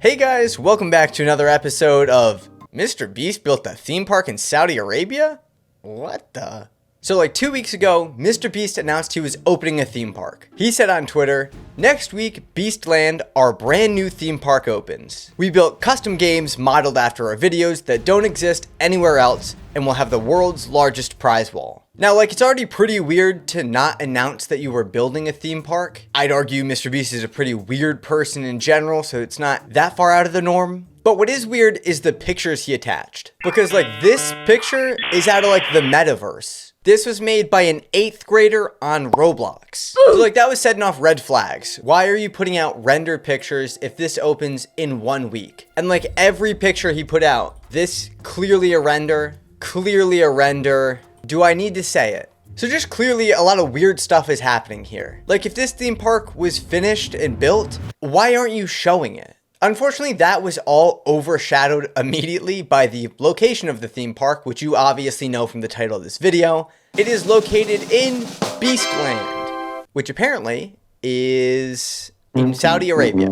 Hey guys, welcome back to another episode of Mr. Beast built a theme park in Saudi Arabia? What the? So like 2 weeks ago, Mr. Beast announced he was opening a theme park. He said on Twitter, "Next week, Beastland, our brand new theme park opens. We built custom games modeled after our videos that don't exist anywhere else and will have the world's largest prize wall." Now, like, it's already pretty weird to not announce that you were building a theme park. I'd argue Mr. Beast is a pretty weird person in general, so it's not that far out of the norm. But what is weird is the pictures he attached. Because, like, this picture is out of, like, the metaverse. This was made by an 8th grader on Roblox. So, like, that was setting off red flags. Why are you putting out render pictures if this opens in 1 week? And, like, every picture he put out, this clearly a render, clearly a render. Do I need to say it? So just clearly a lot of weird stuff is happening here. Like, if this theme park was finished and built, why aren't you showing it? Unfortunately, that was all overshadowed immediately by the location of the theme park, which you obviously know from the title of this video. It is located in Beastland, which apparently is in Saudi Arabia.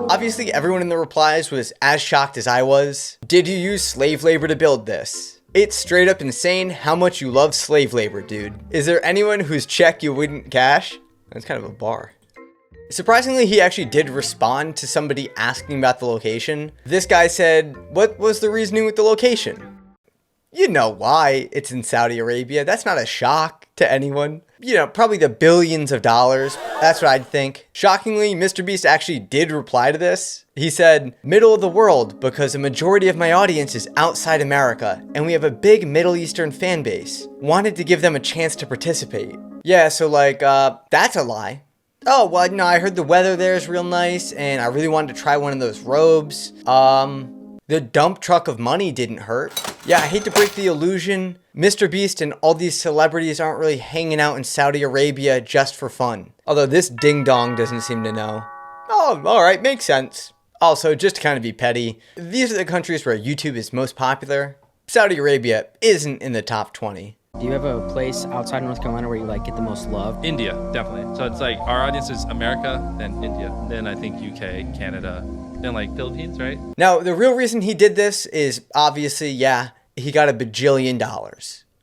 Obviously, everyone in the replies was as shocked as I was. Did you use slave labor to build this? It's straight up insane how much you love slave labor, dude. Is there anyone whose check you wouldn't cash? That's kind of a bar. Surprisingly, he actually did respond to somebody asking about the location. This guy said, "What was the reasoning with the location?" You know why it's in Saudi Arabia. That's not a shock to anyone. You know, probably the billions of dollars. That's what I'd think. Shockingly, Mr. Beast actually did reply to this. He said, "Middle of the world, because a majority of my audience is outside America, and we have a big Middle Eastern fan base. Wanted to give them a chance to participate." Yeah, so like, that's a lie. Oh, well, no, I heard the weather there is real nice, and I really wanted to try one of those robes. The dump truck of money didn't hurt. Yeah, I hate to break the illusion. Mr. Beast and all these celebrities aren't really hanging out in Saudi Arabia just for fun. Although this ding-dong doesn't seem to know. Oh, alright, makes sense. Also, just to kind of be petty, these are the countries where YouTube is most popular. Saudi Arabia isn't in the top 20. Do you have a place outside North Carolina where you like get the most love? India, definitely. So it's like our audience is America, then India, then I think UK, Canada, then like Philippines, right? Now, the real reason he did this is obviously, yeah, he got $1 bajillion.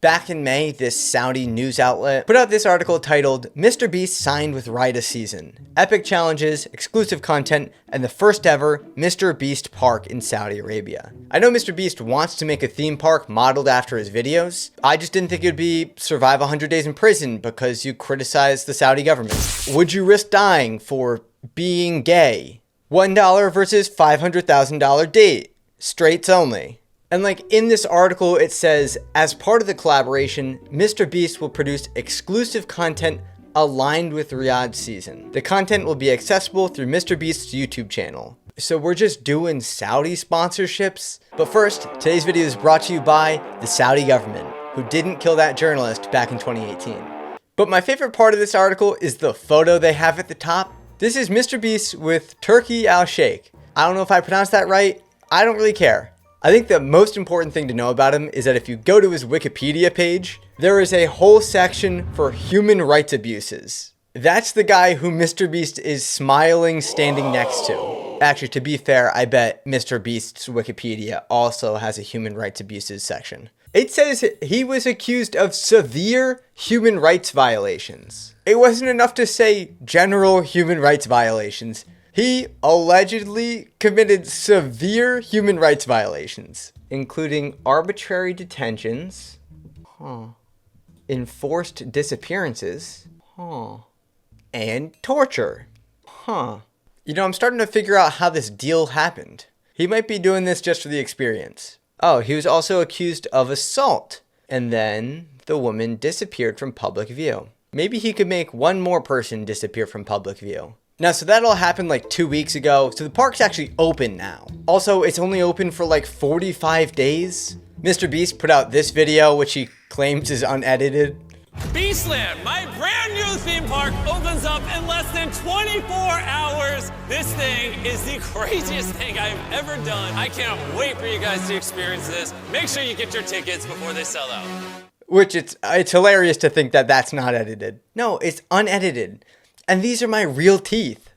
Back in May, this Saudi news outlet put out this article titled, "Mr. Beast signed with Rida Season. Epic challenges, exclusive content, and the first ever Mr. Beast park in Saudi Arabia." I know Mr. Beast wants to make a theme park modeled after his videos. I just didn't think it would be survive 100 days in prison because you criticized the Saudi government. Would you risk dying for being gay? $1 versus $500,000 date. Straights only. And like in this article, it says, as part of the collaboration, Mr. Beast will produce exclusive content aligned with Riyadh Season. The content will be accessible through Mr. Beast's YouTube channel. So we're just doing Saudi sponsorships? But first, today's video is brought to you by the Saudi government, who didn't kill that journalist back in 2018. But my favorite part of this article is the photo they have at the top. This is Mr. Beast with Turki al-Sheikh. I don't know if I pronounced that right. I don't really care. I think the most important thing to know about him is that if you go to his Wikipedia page, there is a whole section for human rights abuses. That's the guy who Mr. Beast is smiling standing next to. Actually, to be fair, I bet Mr. Beast's Wikipedia also has a human rights abuses section. It says he was accused of severe human rights violations. It wasn't enough to say general human rights violations. He allegedly committed severe human rights violations, including arbitrary detentions, enforced disappearances, and torture. You know, I'm starting to figure out how this deal happened. He might be doing this just for the experience. Oh, he was also accused of assault, and then the woman disappeared from public view. Maybe he could make one more person disappear from public view. Now, so that all happened like 2 weeks ago, so the park's actually open now. Also, it's only open for like 45 days. Mr. Beast put out this video, which he claims is unedited. Beastland, my brand new theme park, opens up in less than 24 hours. This thing is the craziest thing I've ever done. I can't wait for you guys to experience this. Make sure you get your tickets before they sell out. Which it's hilarious to think that that's not edited. No, it's unedited. And these are my real teeth.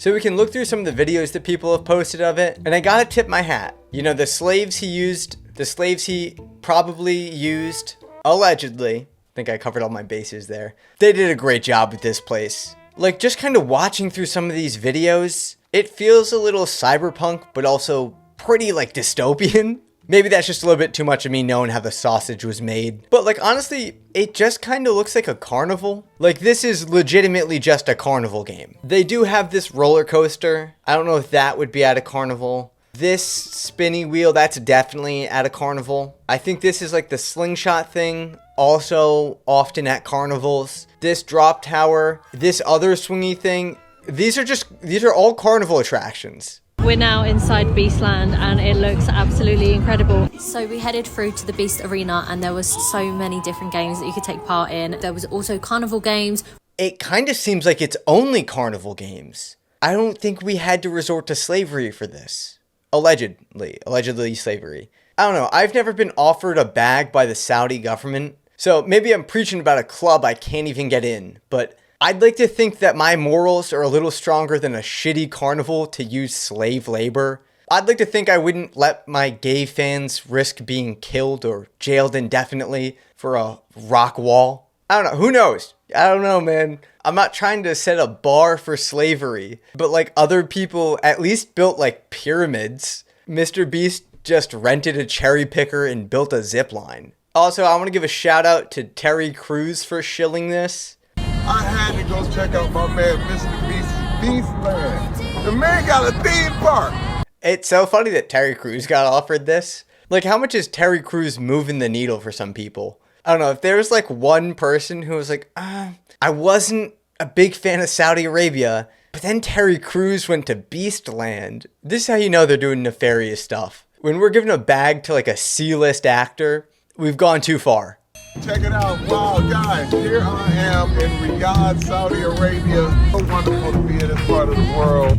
So we can look through some of the videos that people have posted of it, and I gotta tip my hat. You know, the slaves he probably used, allegedly, I think I covered all my bases there. They did a great job with this place. Like, just kind of watching through some of these videos, it feels a little cyberpunk, but also pretty, like, dystopian. Maybe that's just a little bit too much of me knowing how the sausage was made. But, like, honestly, it just kind of looks like a carnival. Like, this is legitimately just a carnival game. They do have this roller coaster. I don't know if that would be at a carnival. This spinny wheel, that's definitely at a carnival. I think this is like the slingshot thing, also often at carnivals. This drop tower, this other swingy thing, these are all carnival attractions. We're now inside Beastland and it looks absolutely incredible. So we headed through to the Beast Arena and there was so many different games that you could take part in. There was also carnival games. It kind of seems like it's only carnival games. I don't think we had to resort to slavery for this. Allegedly slavery. I don't know, I've never been offered a bag by the Saudi government, so maybe I'm preaching about a club I can't even get in, but I'd like to think that my morals are a little stronger than a shitty carnival to use slave labor. I'd like to think I wouldn't let my gay fans risk being killed or jailed indefinitely for a rock wall. I don't know, who knows? I don't know, man. I'm not trying to set a bar for slavery, but like other people at least built like pyramids. Mr. Beast just rented a cherry picker and built a zip line. Also, I want to give a shout out to Terry Crews for shilling this. I had to go check out my man Mr. Beast's Beastland. The man got a theme park. It's so funny that Terry Crews got offered this. Like, how much is Terry Crews moving the needle for some people? I don't know, if there was like one person who was like, I wasn't a big fan of Saudi Arabia, but then Terry Crews went to Beastland. This is how you know they're doing nefarious stuff. When we're giving a bag to like a C-list actor, we've gone too far. Check it out, wow guys, here I am in Riyadh, Saudi Arabia. So wonderful to be in this part of the world.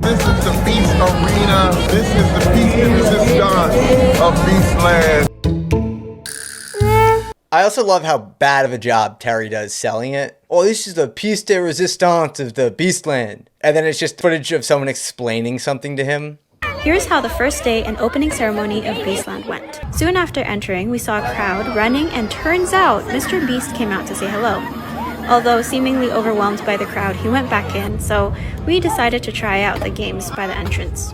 This is the Beast Arena. This is the Beast Resistance of Beastland. I also love how bad of a job Terry does selling it. Oh, this is the piece de resistance of the Beastland. And then it's just footage of someone explaining something to him. Here's how the first day and opening ceremony of Beastland went. Soon after entering, we saw a crowd running, and turns out Mr. Beast came out to say hello. Although seemingly overwhelmed by the crowd, he went back in, so we decided to try out the games by the entrance.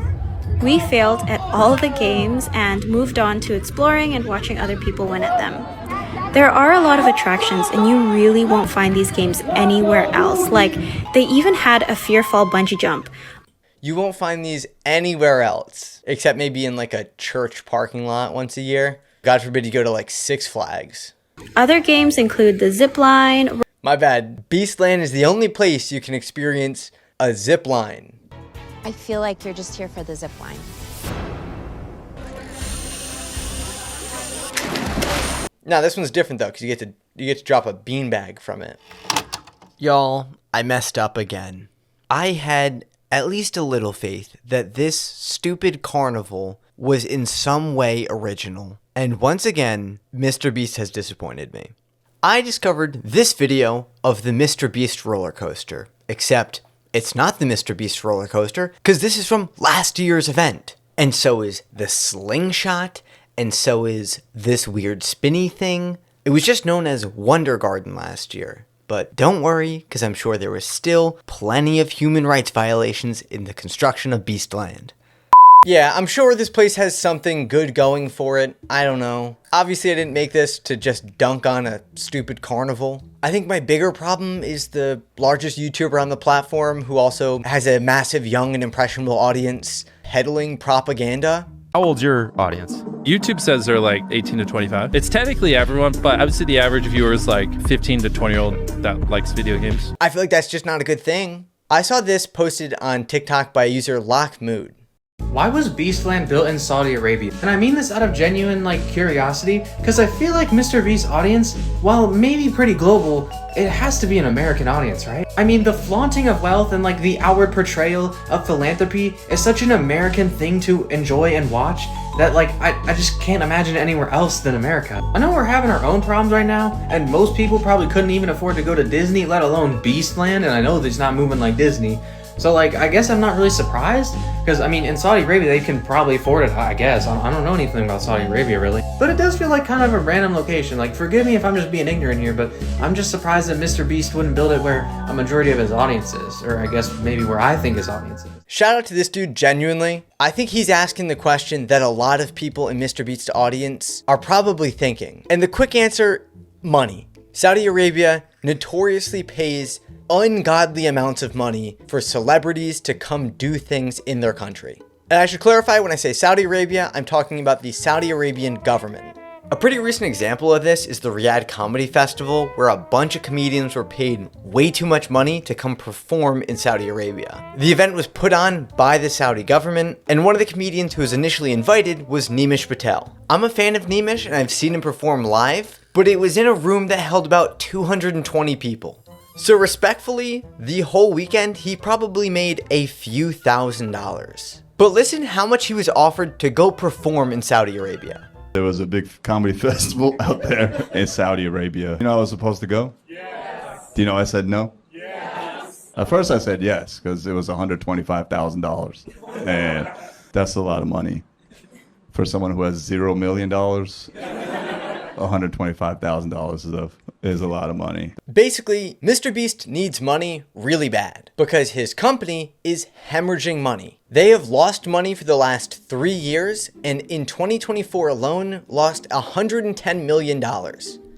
We failed at all the games and moved on to exploring and watching other people win at them. There are a lot of attractions and you really won't find these games anywhere else. Like, they even had a fearfall bungee jump. You won't find these anywhere else, except maybe in like a church parking lot once a year. God forbid you go to like Six Flags. Other games include the zip line. My bad. Beastland is the only place you can experience a zip line. I feel like you're just here for the zip line. Now this one's different though, because you get to drop a beanbag from it. Y'all, I messed up again. I had at least a little faith that this stupid carnival was in some way original. And once again, Mr. Beast has disappointed me. I discovered this video of the Mr. Beast roller coaster, except it's not the Mr. Beast roller coaster, because this is from last year's event. And so is the slingshot, and so is this weird spinny thing. It was just known as Wonder Garden last year. But don't worry, because I'm sure there was still plenty of human rights violations in the construction of Beastland. Yeah, I'm sure this place has something good going for it. I don't know. Obviously, I didn't make this to just dunk on a stupid carnival. I think my bigger problem is the largest YouTuber on the platform who also has a massive young and impressionable audience peddling propaganda. How old's your audience? YouTube says they're like 18 to 25. It's technically everyone, but I would say the average viewer is like 15 to 20-year-old that likes video games. I feel like that's just not a good thing. I saw this posted on TikTok by user Lockmood. Why was Beastland built in Saudi Arabia? And I mean this out of genuine curiosity, because I feel like Mr. Beast's audience, while maybe pretty global, it has to be an American audience, right? I mean, the flaunting of wealth and the outward portrayal of philanthropy is such an American thing to enjoy and watch that like I just can't imagine anywhere else than America. I know we're having our own problems right now, and most people probably couldn't even afford to go to Disney, let alone Beastland, and I know it's not moving like Disney. So like, I guess I'm not really surprised, because I mean, in Saudi Arabia, they can probably afford it, I guess. I don't know anything about Saudi Arabia, really. But it does feel like kind of a random location. Like, forgive me if I'm just being ignorant here, but I'm just surprised that Mr. Beast wouldn't build it where a majority of his audience is, or I guess maybe where I think his audience is. Shout out to this dude, genuinely. I think he's asking the question that a lot of people in Mr. Beast's audience are probably thinking. And the quick answer, money. Saudi Arabia notoriously pays ungodly amounts of money for celebrities to come do things in their country. And I should clarify, when I say Saudi Arabia, I'm talking about the Saudi Arabian government. A pretty recent example of this is the Riyadh Comedy Festival, where a bunch of comedians were paid way too much money to come perform in Saudi Arabia. The event was put on by the Saudi government, and one of the comedians who was initially invited was Nimish Patel. I'm a fan of Nimish, and I've seen him perform live, but it was in a room that held about 220 people. So respectfully, the whole weekend, he probably made a few $1,000s. But listen how much he was offered to go perform in Saudi Arabia. There was a big comedy festival out there in Saudi Arabia. You know I was supposed to go? Yes. Do you know I said no? Yes. At first I said yes, because it was $125,000. And that's a lot of money. For someone who has $0 million, $125,000 is a lot of money. Basically, Mr. Beast needs money really bad because his company is hemorrhaging money. They have lost money for the last 3 years, and in 2024 alone, lost $110 million.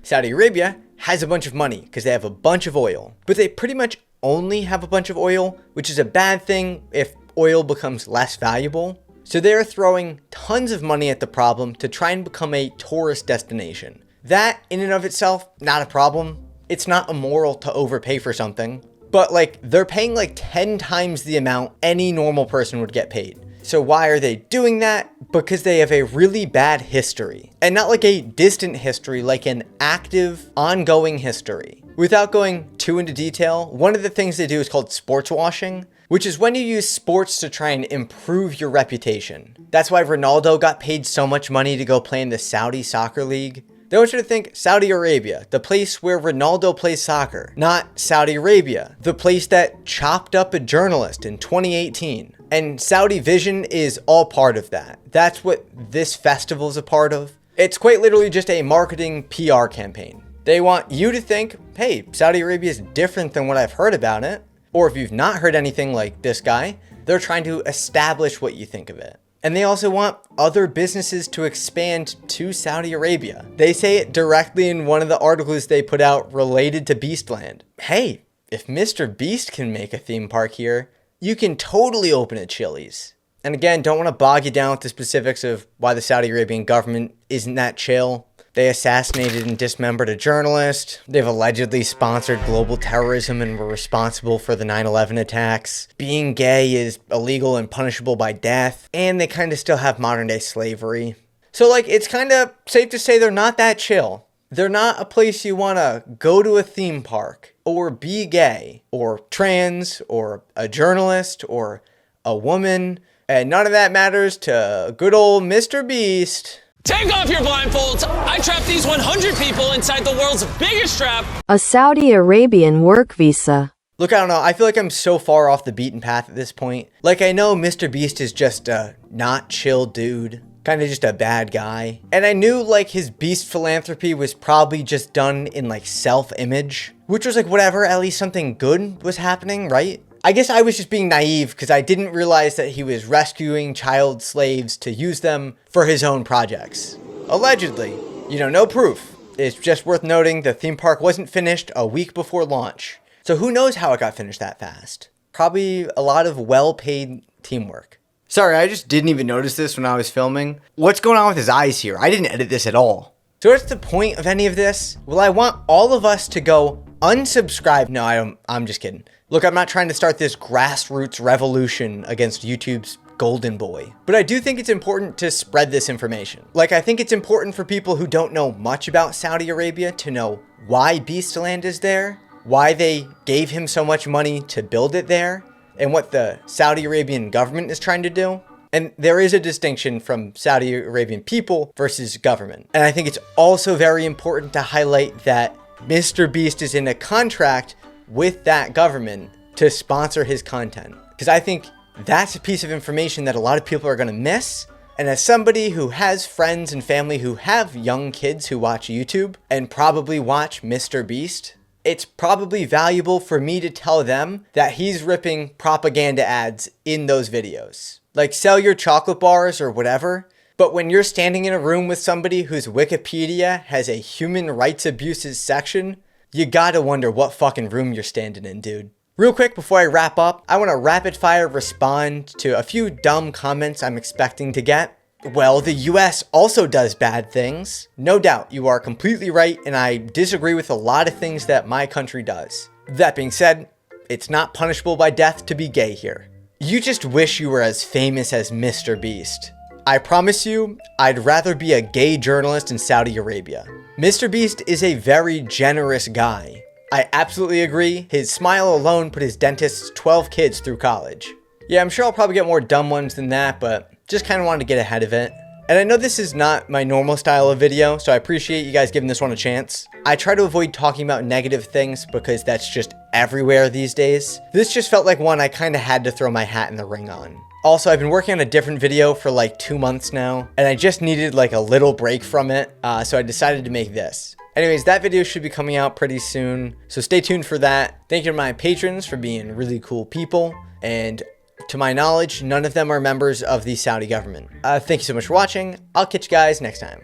Saudi Arabia has a bunch of money because they have a bunch of oil, but they pretty much only have a bunch of oil, which is a bad thing if oil becomes less valuable. So they're throwing tons of money at the problem to try and become a tourist destination. That, in and of itself, not a problem. It's not immoral to overpay for something. But like, they're paying like 10 times the amount any normal person would get paid. So why are they doing that? Because they have a really bad history. And not like a distant history, like an active, ongoing history. Without going too into detail, one of the things they do is called sports washing, which is when you use sports to try and improve your reputation. That's why Ronaldo got paid so much money to go play in the Saudi soccer league. They want you to think Saudi Arabia, the place where Ronaldo plays soccer, not Saudi Arabia, the place that chopped up a journalist in 2018. And Saudi Vision is all part of that. That's what this festival is a part of. It's quite literally just a marketing PR campaign. They want you to think, hey, Saudi Arabia is different than what I've heard about it. Or if you've not heard anything like this guy, they're trying to establish what you think of it. And they also want other businesses to expand to Saudi Arabia. They say it directly in one of the articles they put out related to Beastland. Hey, if Mr. Beast can make a theme park here, you can totally open a Chili's. And again, don't want to bog you down with the specifics of why the Saudi Arabian government isn't that chill. They assassinated and dismembered a journalist. They've allegedly sponsored global terrorism and were responsible for the 9/11 attacks. Being gay is illegal and punishable by death. And they kind of still have modern day slavery. So like, it's kind of safe to say they're not that chill. They're not a place you want to go to a theme park or be gay or trans or a journalist or a woman. And none of that matters to good old Mr. Beast. Take off your blindfolds. I trapped these 100 people inside the world's biggest trap. A Saudi Arabian work visa. Look, I don't know. I feel like I'm so far off the beaten path at this point. Like, I know Mr. Beast is just a not chill dude. Kind of just a bad guy. And I knew like his beast philanthropy was probably just done in like self-image. Which was like, whatever, at least something good was happening, right? I guess I was just being naive because I didn't realize that he was rescuing child slaves to use them for his own projects. Allegedly. You know, no proof. It's just worth noting the theme park wasn't finished a week before launch. So who knows how it got finished that fast? Probably a lot of well-paid teamwork. Sorry, I just didn't even notice this when I was filming. What's going on with his eyes here? I didn't edit this at all. So what's the point of any of this? Well, I want all of us to go unsubscribe. No, I'm just kidding. Look, I'm not trying to start this grassroots revolution against YouTube's golden boy. But I do think it's important to spread this information. Like, I think it's important for people who don't know much about Saudi Arabia to know why Beastland is there, why they gave him so much money to build it there, and what the Saudi Arabian government is trying to do. And there is a distinction from Saudi Arabian people versus government. And I think it's also very important to highlight that Mr. Beast is in a contract with that government to sponsor his content. Because I think that's a piece of information that a lot of people are going to miss. And as somebody who has friends and family who have young kids who watch YouTube and probably watch Mr. Beast, it's probably valuable for me to tell them that he's ripping propaganda ads in those videos. Like, sell your chocolate bars or whatever. But when you're standing in a room with somebody whose Wikipedia has a human rights abuses section, you gotta wonder what fucking room you're standing in, dude. Real quick before I wrap up, I want to rapid fire respond to a few dumb comments I'm expecting to get. Well, the US also does bad things. No doubt, you are completely right, and I disagree with a lot of things that my country does. That being said, it's not punishable by death to be gay here. You just wish you were as famous as Mr. Beast. I promise you, I'd rather be a gay journalist in Saudi Arabia. Mr. Beast is a very generous guy. I absolutely agree. His smile alone put his dentist's 12 kids through college. Yeah, I'm sure I'll probably get more dumb ones than that, but just kind of wanted to get ahead of it. And I know this is not my normal style of video, so I appreciate you guys giving this one a chance. I try to avoid talking about negative things because that's just everywhere these days. This just felt like one I kind of had to throw my hat in the ring on. Also, I've been working on a different video for like 2 months now, and I just needed like a little break from it, so I decided to make this. Anyways, that video should be coming out pretty soon, so stay tuned for that. Thank you to my patrons for being really cool people, and to my knowledge, none of them are members of the Saudi government. Thank you so much for watching. I'll catch you guys next time.